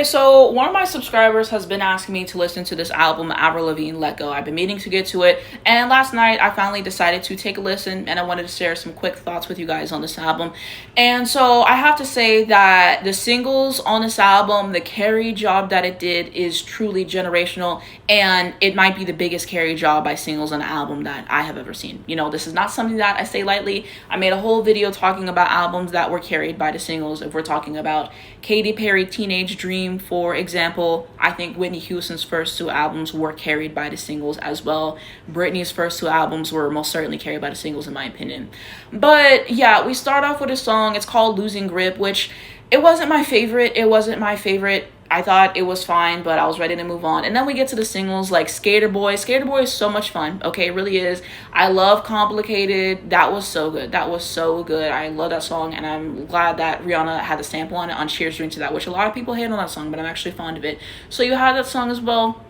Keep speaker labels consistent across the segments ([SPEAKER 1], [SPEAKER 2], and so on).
[SPEAKER 1] Okay, so one of my subscribers has been asking me to listen to this album, Avril Lavigne, Let Go. I've been meaning to get to it, and last night I finally decided to take a listen, and I wanted to share some quick thoughts with you guys on this album. And so I have to say that the singles on this album, the carry job that it did is truly generational, and it might be the biggest carry job by singles on an album that I have ever seen. You know, this is not something that I say lightly. I made a whole video talking about albums that were carried by the singles. If we're talking about Katy Perry, Teenage Dream, for example, I think Whitney Houston's first two albums were carried by the singles as well. Britney's first two albums were most certainly carried by the singles in my opinion. But yeah, we start off with a song. It's called Losing Grip, which it wasn't my favorite. I thought it was fine, but I was ready to move on. And then we get to the singles like Skater Boy. Skater Boy is so much fun. Okay, it really is. I love Complicated. That was so good. That was so good. I love that song, and I'm glad that Rihanna had the sample on it on Cheers Drink to That, which a lot of people hate on that song, but I'm actually fond of it. So you had that song as well.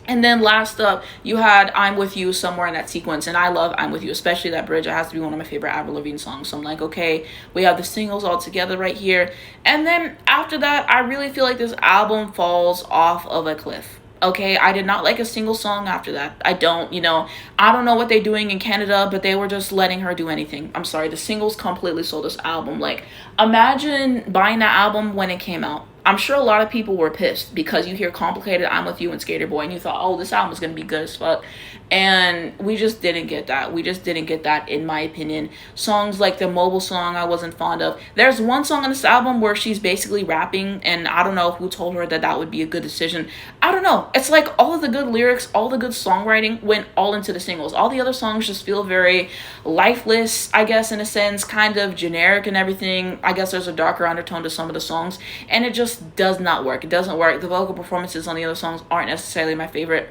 [SPEAKER 1] And then last up, you had I'm With You somewhere in that sequence. And I love I'm With You, especially that bridge. It has to be one of my favorite Avril Lavigne songs. So I'm like, okay, we have the singles all together right here. And then after that, I really feel like this album falls off of a cliff. Okay, I did not like a single song after that. I don't know what they're doing in Canada, but they were just letting her do anything. I'm sorry, the singles completely sold this album. Like, imagine buying that album when it came out. I'm sure a lot of people were pissed because you hear Complicated, I'm With You, and Skater Boy, and you thought, oh, this album is going to be good as fuck. And we just didn't get that. We just didn't get that, in my opinion. Songs like the Mobile song, I wasn't fond of. There's one song on this album where she's basically rapping, and I don't know who told her that would be a good decision. I don't know. It's like all of the good lyrics, all the good songwriting went all into the singles. All the other songs just feel very lifeless, I guess, in a sense, kind of generic and everything. I guess there's a darker undertone to some of the songs, and it just does not work. It doesn't work. The vocal performances on the other songs aren't necessarily my favorite,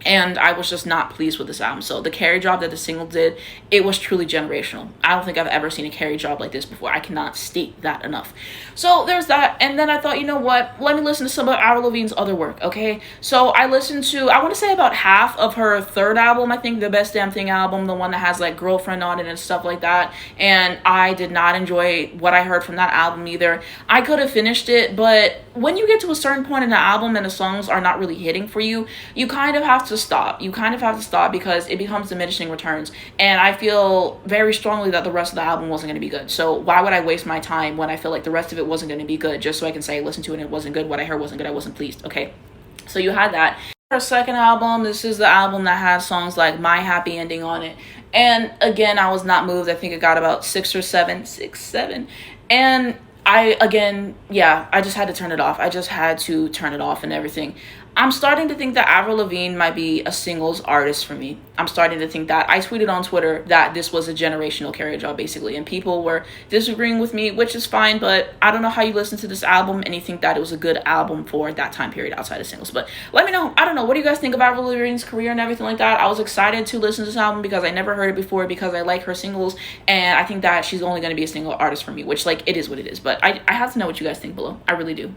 [SPEAKER 1] and I was just not pleased with this album. So the carry job that the single did, it was truly generational. I don't think I've ever seen a carry job like this before. I cannot state that enough. So there's that. And then I thought, you know what? Let me listen to some of Avril Lavigne's other work, okay? So I listened to, I want to say about half of her third album, I think, the Best Damn Thing album, the one that has like Girlfriend on it and stuff like that. And I did not enjoy what I heard from that album either. I could have finished it, but when you get to a certain point in the album and the songs are not really hitting for you, you kind of have to stop. You kind of have to stop because it becomes diminishing returns. And I feel very strongly that the rest of the album wasn't going to be good. So why would I waste my time when I feel like the rest of it wasn't going to be good just so I can say listen to it and it wasn't good, what I heard wasn't good, I wasn't pleased. Okay, so you had that. Her second album, this is the album that has songs like My Happy Ending on it. And again, I was not moved. I think it got about 6 or 7. And I just had to turn it off. I just had to turn it off and everything. I'm starting to think that Avril Lavigne might be a singles artist for me. I'm starting to think that. I tweeted on Twitter that this was a generational carry job, basically, and people were disagreeing with me, which is fine, but I don't know how you listen to this album and you think that it was a good album for that time period outside of singles. But let me know. I don't know. What do you guys think of Avril Lavigne's career and everything like that? I was excited to listen to this album because I never heard it before, because I like her singles, and I think that she's only going to be a single artist for me, which, like, it is what it is. But I have to know what you guys think below. I really do.